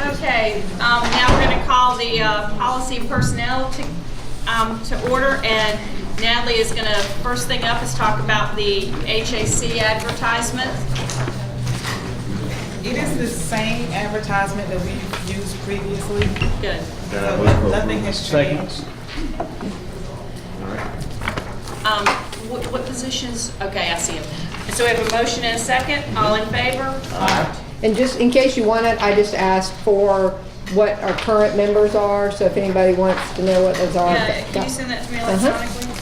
Okay, now we're going to call the policy and personnel to order, and Natalie is going to, first thing up is talk about the HAC advertisement. It is the same advertisement that we've used previously. Good. So nothing has changed. What positions? Okay, I see them. So we have a motion and a second. All in favor? Aye. And just in case you want it, I just asked for what our current members are, so if anybody wants to know what those are. Yeah, can you send that to me electronically?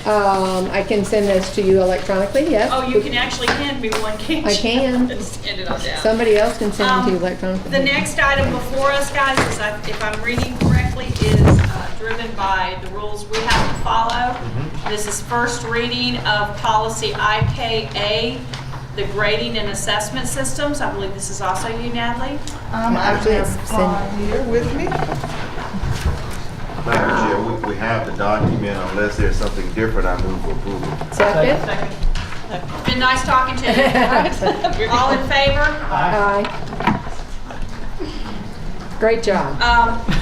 I can send this to you electronically, yes. Oh, you can actually hand me one, can't you? I can. Just hand it on down. Somebody else can send it to you electronically. The next item before us, guys, is, if I'm reading correctly, is driven by the rules we have to follow. This is first reading of policy IKA, the grading and assessment systems. I believe this is also you, Natalie. I have Paul here with me. Madam Chair, we have the document. Unless there's something different, I move for approval. Second? Been nice talking to you. All in favor? Aye. Great job.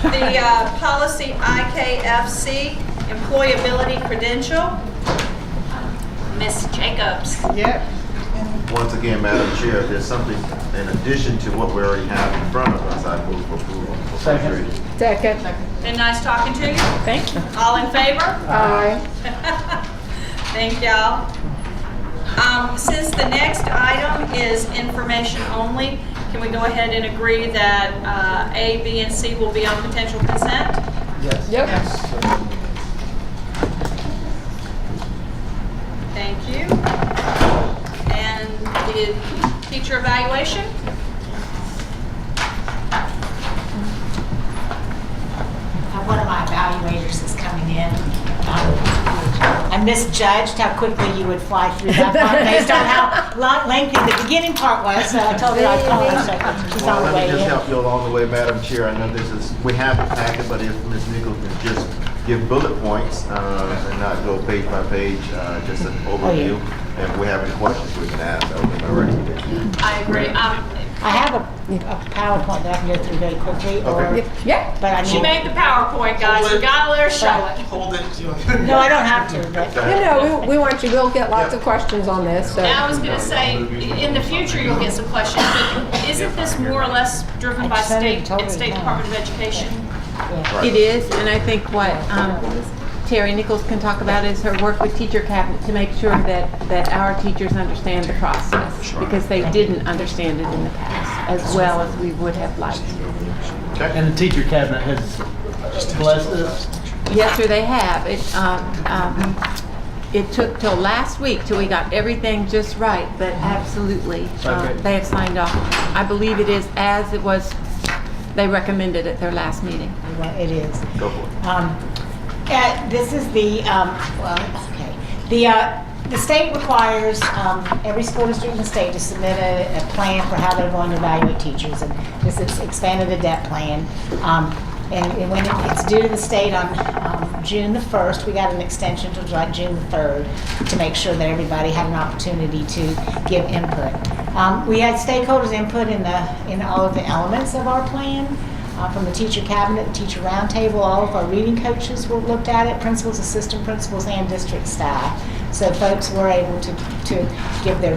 The policy IKFC, employability credential. Miss Jacobs. Yep. Once again, Madam Chair, there's something in addition to what we already have in front of us. I move for approval. Second. Second. Been nice talking to you. Thank you. All in favor? Aye. Thank y'all. Since the next item is information only, can we go ahead and agree that A, B, and C will be on potential consent? Yes. Yep. Thank you. And the teacher evaluation? One of my evaluators is coming in. I misjudged how quickly you would fly through that part based on how lengthy the beginning part was. So I told her I'd call her, so she's on the way Let me just in. help you along the way, Madam Chair. I know we have the packet, but if Ms. Nichols can just give bullet points and not go page by page, just an overview. And if we have any questions, we can ask. That would be my recommendation. I agree. I have a PowerPoint that I can go through very quickly. Or, Yeah. but I She need, made the PowerPoint, guys. We gotta let her show it. Hold it. no, I don't have to. But No, we want you, we'll get lots of questions on this, so. Now I was going to say, in the future you'll get some questions, but isn't this more or less driven by state and State Department of Education? yeah. It is, and I think what Terry Nichols can talk about is her work with Teacher Cabinet to make sure that our teachers understand the process, because they didn't understand it in the past as well as we would have liked. Okay. And the teacher cabinet has blessed us. Yes, sir, they have. It took till last week till we got everything just right, but absolutely, Okay. they have signed off. I believe it is as it was, they recommended at their last meeting. Well, it is. Go for it. This is the, the state requires every school district in the state to submit a plan for how they're going to evaluate teachers, and this is expanded ADEPT plan. And when it's due to the state on June the 1st, we got an extension to like June the 3rd to make sure that everybody had an opportunity to give input. We had stakeholders input in all of the elements of our plan. From the teacher cabinet, the teacher roundtable, all of our reading coaches were looked at it, principals, assistant principals, and district staff. So folks were able to give their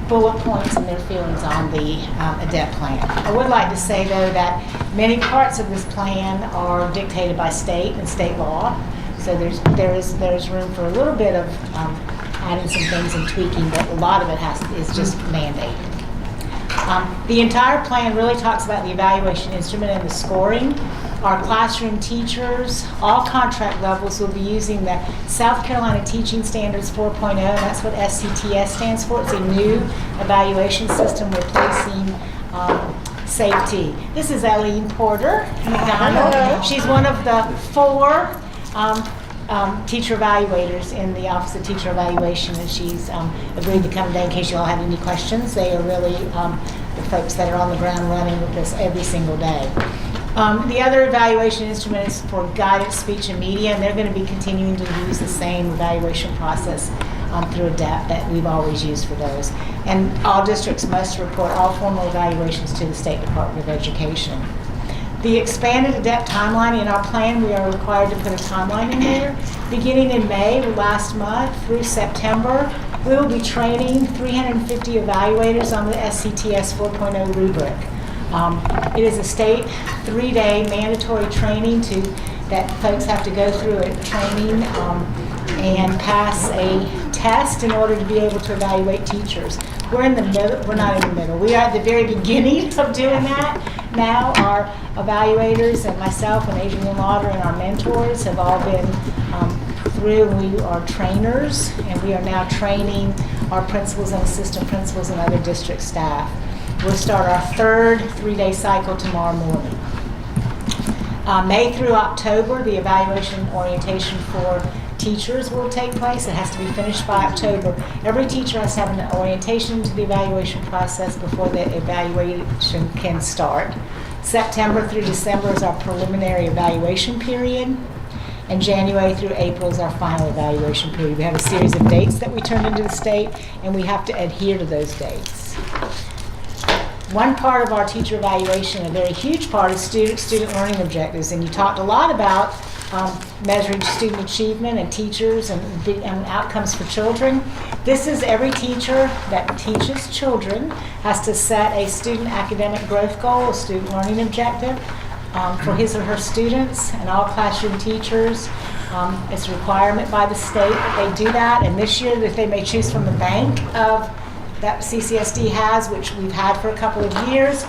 bullet points and their feelings on the ADEPT plan. I would like to say, though, that many parts of this plan are dictated by state and state law. So there's room for a little bit of adding some things and tweaking, but a lot of it is just mandated. The entire plan really talks about the evaluation instrument and the scoring. Our classroom teachers, all contract levels, will be using the South Carolina Teaching Standards 4.0. That's what SCTS stands for. It's a new evaluation system replacing safety. This is Eileen Porter McDonald. She's one of the 4 teacher evaluators in the Office of Teacher Evaluation, and she's agreed to come today in case you all have any questions. They are really the folks that are on the ground running with this every single day. The other evaluation instrument is for guidance, speech, and media, and they're going to be continuing to use the same evaluation process through ADEPT that we've always used for those. And all districts must report all formal evaluations to the State Department of Education. The expanded ADEPT timeline in our plan, we are required to put a timeline in there. Beginning in May, last month, through September, we will be training 350 evaluators on the SCTS 4.0 rubric. It is a state 3-day mandatory training that folks have to go through a training and pass a test in order to be able to evaluate teachers. We're in the middle, we're not in the middle, we are at the very beginning of doing that. Now our evaluators and myself and Adrian Lauder and our mentors have all been through. We are trainers, and we are now training our principals and assistant principals and other district staff. We'll start our third 3-day cycle tomorrow morning. May through October, the evaluation orientation for teachers will take place. It has to be finished by October. Every teacher has to have an orientation to the evaluation process before the evaluation can start. September through December is our preliminary evaluation period, and January through April is our final evaluation period. We have a series of dates that we turn into the state, and we have to adhere to those dates. One part of our teacher evaluation, a very huge part, is student learning objectives, and you talked a lot about measuring student achievement and teachers and outcomes for children. This is every teacher that teaches children has to set a student academic growth goal, a student learning objective for his or her students, and all classroom teachers. It's a requirement by the state that they do that, and this year that they may choose from the bank of that CCSD has, which we've had for a couple of years.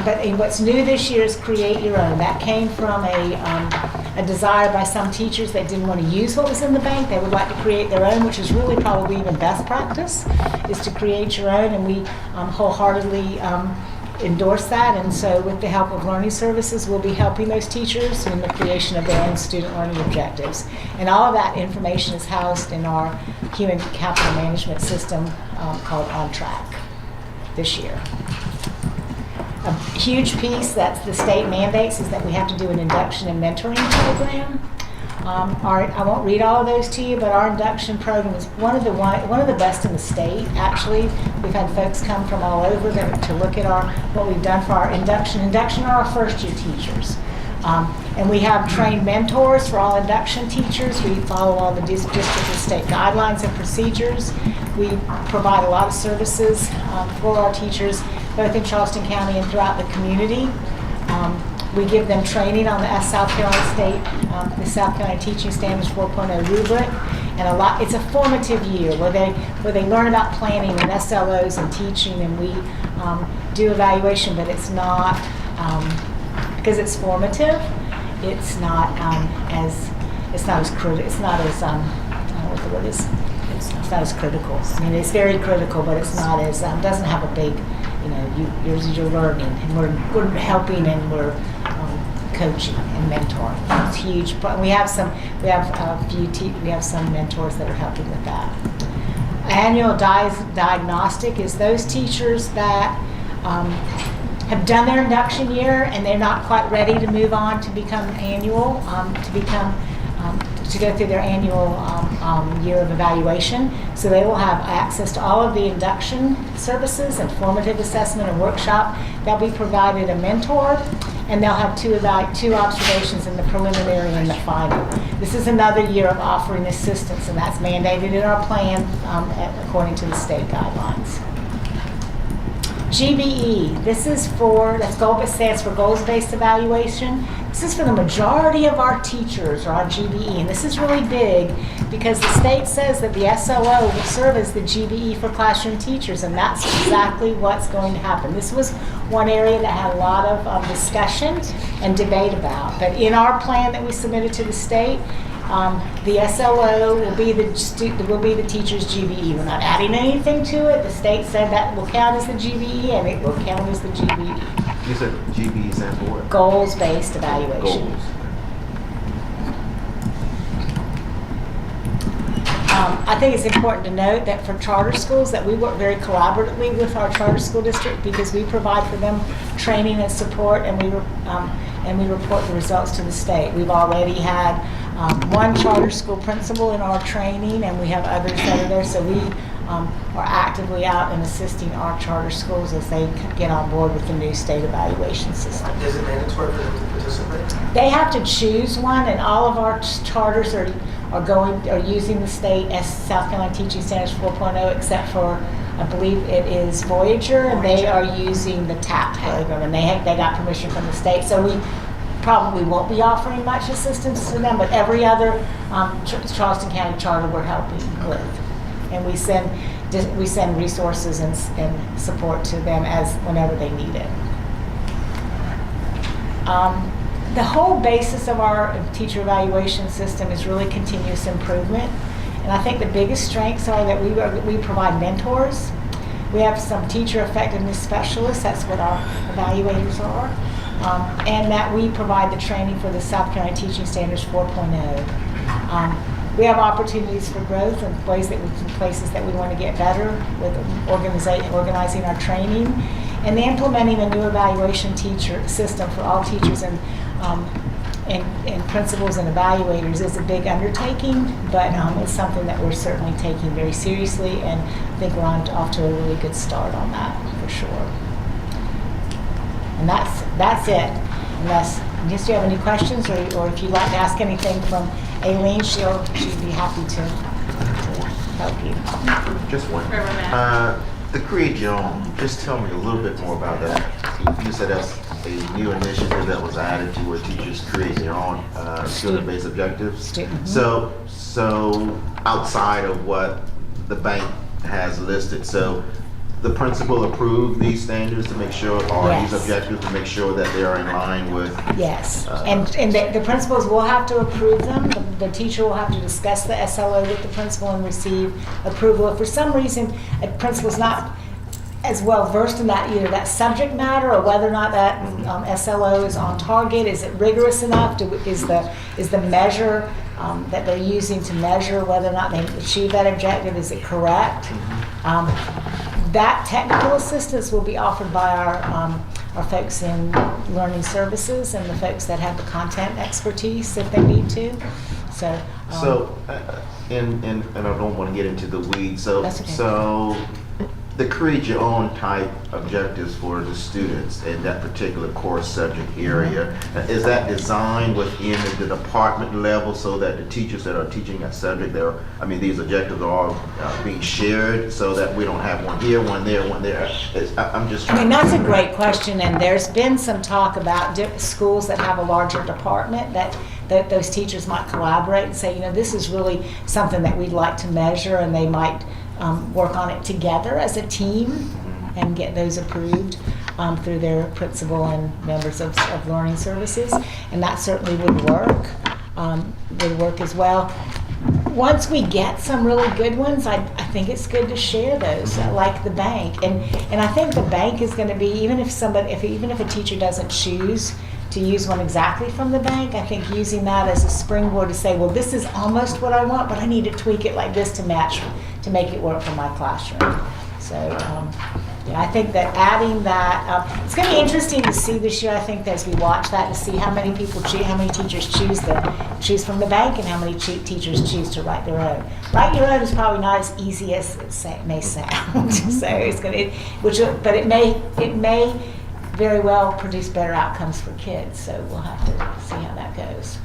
But what's new this year is create your own. That came from a desire by some teachers that didn't want to use what was in the bank. They would like to create their own, which is really probably even best practice, is to create your own, and we wholeheartedly endorse that. And so with the help of Learning Services, we'll be helping those teachers in the creation of their own student learning objectives. And all of that information is housed in our human capital management system called On Track this year. A huge piece that the state mandates is that we have to do an induction and mentoring program. I won't read all of those to you, but our induction program is one of the best in the state. Actually, we've had folks come from all over to look at what we've done for our induction. Induction are our first-year teachers. And we have trained mentors for all induction teachers. We follow all the district and state guidelines and procedures. We provide a lot of services for our teachers, both in Charleston County and throughout the community. We give them training on the South Carolina State, the South Carolina Teaching Standards 4.0 rubric, and it's a formative year where they learn about planning and SLOs and teaching, and we do evaluation, but it's not, because it's formative, it's not as critical, it's not as, I don't know what the word is, it's not as critical. I mean, it's very critical, but it's not as, doesn't have a big, you're learning, and we're helping, and we're coaching and mentoring. It's huge. But we have some mentors that are helping with that. Annual diagnostic is those teachers that have done their induction year and they're not quite ready to move on to become annual, to go through their annual year of evaluation. So they will have access to all of the induction services and formative assessment and workshop. They'll be provided a mentor, and they'll have two observations in the preliminary and the final. This is another year of offering assistance, and that's mandated in our plan according to the state guidelines. GBE, that stands for goals-based evaluation. This is for the majority of our teachers, or our GBE, and this is really big because the state says that the SLO will serve as the GBE for classroom teachers, and that's exactly what's going to happen. This was one area that had a lot of discussion and debate about, but in our plan that we submitted to the state, the SLO will be the teacher's GBE. We're not adding anything to it. The state said that will count as the GBE, and it will count as the GBE. You said GBE stands for what? Goals-based evaluation. Goals. I think it's important to note that for charter schools that we work very collaboratively with our charter school district because we provide for them training and support, and we report the results to the state. We've already had one charter school principal in our training, and we have others that are there. So we are actively out and assisting our charter schools as they get on board with the new state evaluation system. Is it mandatory for them to participate? They have to choose one, and all of our charters are using the state as South Carolina Teaching Standards 4.0, except for, I believe it is Voyager, and they are using the TAP program, and they got permission from the state. So we probably won't be offering much assistance to them, but every other Charleston County charter we're helping with, and we send resources and support to them as whenever they need it. The whole basis of our teacher evaluation system is really continuous improvement. And I think the biggest strengths are that we provide mentors. We have some teacher effectiveness specialists, that's what our evaluators are. And that we provide the training for the South Carolina Teaching Standards 4.0. We have opportunities for growth and places that we want to get better with organizing our training. And implementing a new evaluation teacher system for all teachers and principals and evaluators is a big undertaking, but it's something that we're certainly taking very seriously, and I think we're off to a really good start on that for sure. And that's it. Unless do you have any questions, or if you'd like to ask anything from Aileen, she'd be happy to help you. Just one. Reverend Matt. The Create Your Own, just tell me a little bit more about that. You said that's a new initiative that was added to where teachers create their own student-based objectives. So outside of what the bank has listed, so the principal approved these standards to make sure, or Yes. these objectives to make sure that they are in line with. Yes, and the principals will have to approve them. The teacher will have to discuss the SLO with the principal and receive approval. If for some reason a principal's not as well versed in that, either that subject matter or whether or not that SLO is on target, is it rigorous enough? Is the measure that they're using to measure whether or not they achieve that objective, is it correct? That technical assistance will be offered by our folks in learning services and the folks that have the content expertise if they need to. And I don't want to get into the weeds. That's okay. So the Create Your Own type objectives for the students in that particular core subject area, is that designed within the department level so that the teachers that are teaching that subject, these objectives are all being shared so that we don't have one here, one there, one there? I'm just trying. That's a great question, and there's been some talk about schools that have a larger department that those teachers might collaborate and say, this is really something that we'd like to measure, and they might work on it together as a team and get those approved through their principal and members of learning services, and that certainly would work as well. Once we get some really good ones, I think it's good to share those, like the bank, and I think the bank is going to be, even if a teacher doesn't choose to use one exactly from the bank, I think using that as a springboard to say, well, this is almost what I want, but I need to tweak it like this to make it work for my classroom. So I think that adding that, it's going to be interesting to see this year, I think, as we watch that, to see how many teachers choose from the bank and how many teachers choose to write their own. Write your own is probably not as easy as it may sound. So but it may very well produce better outcomes for kids. So we'll have to see how that goes.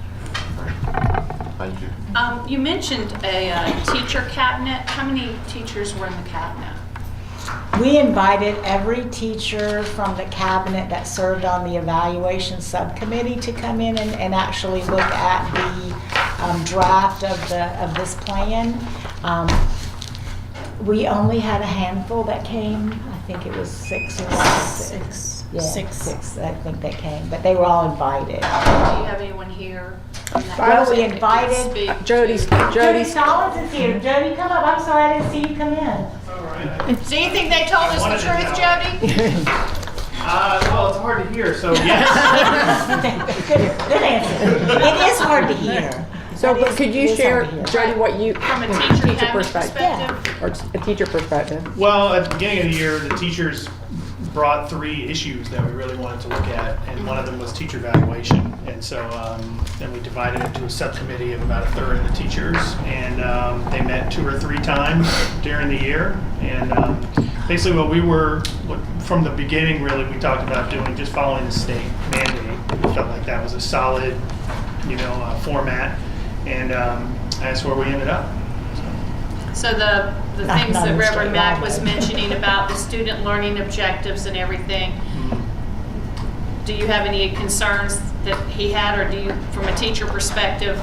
Thank you. You mentioned a teacher cabinet. How many teachers were in the cabinet? We invited every teacher from the cabinet that served on the evaluation subcommittee to come in and actually look at the draft of this plan. We only had a handful that came. I think it was six. Yeah, six. I think that came, but they were all invited. Do you have anyone here? Well, we invited. Jody Stallings is here. Jody, come up. I'm sorry I didn't see you come in. Do you think they told us the truth, Jody? Well, it's hard to hear, so yes. Good answer. It is hard to hear. So, but could you share, Jody, what you, From a teacher cabinet perspective, perspective? or a teacher perspective? Well, at the beginning of the year, the teachers brought 3 issues that we really wanted to look at, and one of them was teacher evaluation. And so then we divided it into a subcommittee of about a third of the teachers, and they met 2 or 3 times during the year. And basically from the beginning, really, we talked about doing just following the state mandate. We felt like that was a solid, format, and that's where we ended up. So the things not that in the Reverend state Mack law, was but- mentioning about the student learning objectives and everything, do you have any concerns that he had, or do you, from a teacher perspective,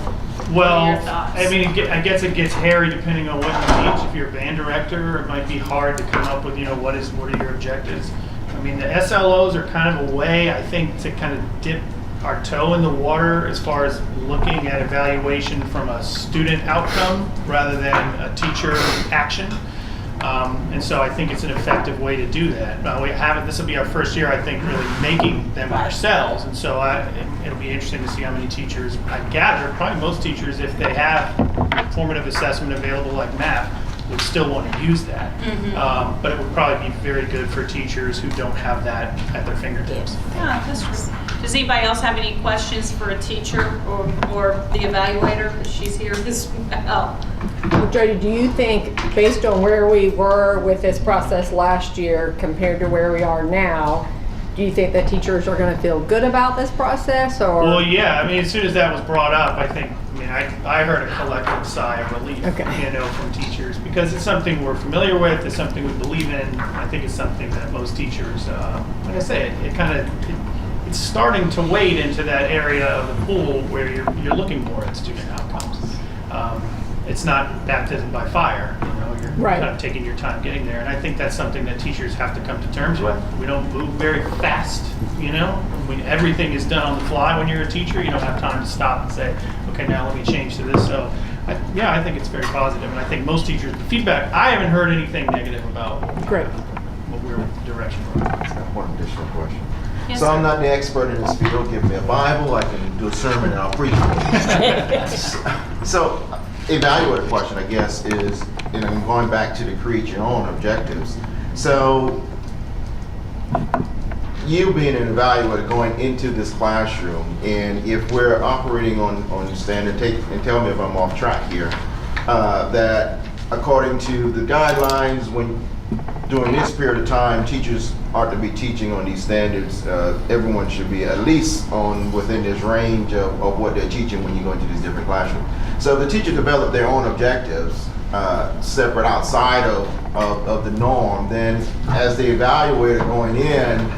what are your Well, thoughts? I mean, I guess it gets hairy depending on what you teach. If you're a band director, it might be hard to come up with, what are your objectives. I mean, the SLOs are kind of a way, I think, to kind of dip our toe in the water as far as looking at evaluation from a student outcome rather than a teacher action. And so I think it's an effective way to do that. This will be our first year, I think, really making them ourselves. And so it'll be interesting to see how many teachers, I gather, probably most teachers, if they have formative assessment available like MAP, would still want to use that. But it would probably be very good for teachers who don't have that at their fingertips. Yeah, that's true. Does anybody else have any questions for a teacher or the evaluator? She's here as well. Well, Jody, do you think, based on where we were with this process last year compared to where we are now, do you think that teachers are going to feel good about this process, or? Well, yeah. I mean, as soon as that was brought up, I heard a collective sigh of relief, from teachers, because it's something we're familiar with. It's something we believe in. I think it's something that most teachers, like I say, it's starting to wade into that area of the pool where you're looking more at student outcomes. It's not baptism by fire. You're Right. kind of taking your time getting there, and I think that's something that teachers have to come to terms with. We don't move very fast. When everything is done on the fly when you're a teacher, you don't have time to stop and say, okay, now let me change to this. So, I think it's very positive, and I think most teachers, the feedback, I haven't heard anything negative about Great. what we're direction we're on. I have one additional question. Yes, So sir. I'm not the expert in this field. Give me a Bible, I can do a sermon and I'll preach. So, evaluator question, I guess, is, and I'm going back to the create your own objectives. So, you being an evaluator going into this classroom, and if we're operating on standard, and tell me if I'm off track here, that according to the guidelines, when during this period of time, teachers are to be teaching on these standards. Everyone should be at least within this range of what they're teaching when you go into these different classrooms. So the teachers develop their own objectives separate outside of the norm. Then as the evaluator going in,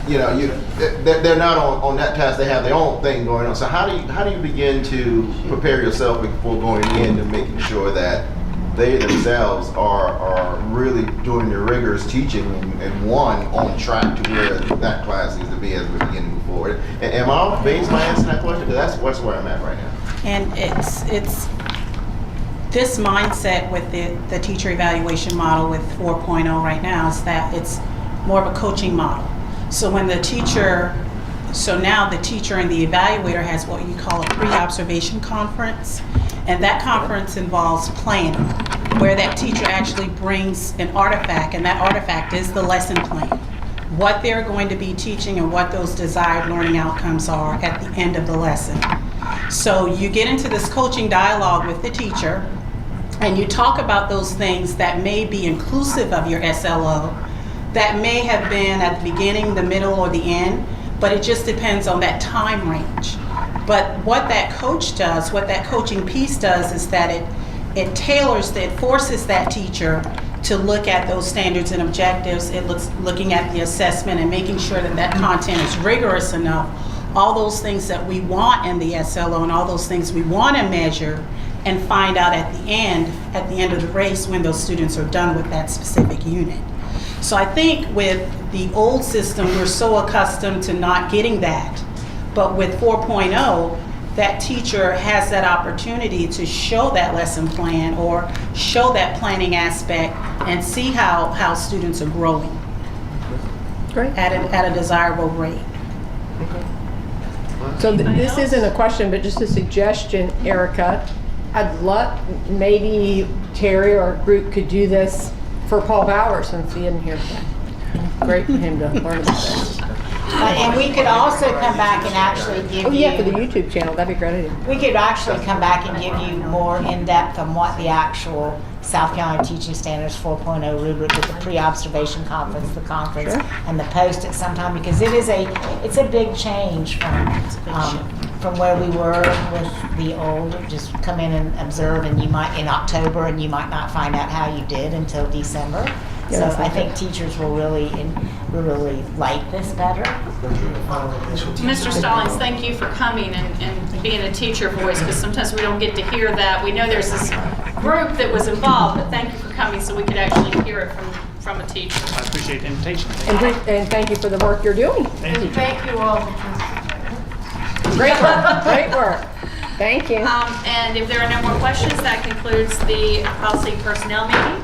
they're not on that task. They have their own thing going on. So how do you begin to prepare yourself before going in and making sure that they themselves are really doing the rigorous teaching and on track to where that class needs to be as we begin to move forward? And am I off base by answering that question? Because that's where I'm at right now. And it's this mindset with the teacher evaluation model with 4.0 right now is that it's more of a coaching model. So now the teacher and the evaluator has what you call a pre-observation conference, and that conference involves planning, where that teacher actually brings an artifact, and that artifact is the lesson plan, what they're going to be teaching and what those desired learning outcomes are at the end of the lesson. So you get into this coaching dialogue with the teacher, and you talk about those things that may be inclusive of your SLO, that may have been at the beginning, the middle, or the end, but it just depends on that time range. But what that coach does, what that coaching piece does, is that it tailors, it forces that teacher to look at those standards and objectives. It looking at the assessment and making sure that that content is rigorous enough. All those things that we want in the SLO and all those things we want to measure and find out at the end of the race when those students are done with that specific unit. So I think with the old system, we're so accustomed to not getting that. But with 4.0, that teacher has that opportunity to show that lesson plan or show that planning aspect and see how students are growing Great. at a desirable rate. So this isn't a question, but just a suggestion, Erica. I'd love, maybe Terry or a group could do this for Paul Bauer since he isn't here today. great for him to learn about this. And we could also come back and actually give Oh, yeah, for the you, YouTube channel, that'd be a great idea. we could actually come back and give you more in-depth on what the actual South Carolina Teaching Standards 4.0 rubric with the pre-observation conference, the conference, Sure. and the post at some time, because it's a big change from where we were with the old, just come in and observe, and you might, in October, and you might not find out how you did until December. Yeah, So that's I okay. think teachers will really like this better. Mr. Stallings, thank you for coming and being a teacher voice, because sometimes we don't get to hear that. We know there's this group that was involved, but thank you for coming so we could actually hear it from a teacher. I appreciate the invitation. And thank you for the work you're doing. Thank you. Thank you all. Great work, great work. Thank you. And if there are no more questions, that concludes the policy personnel meeting.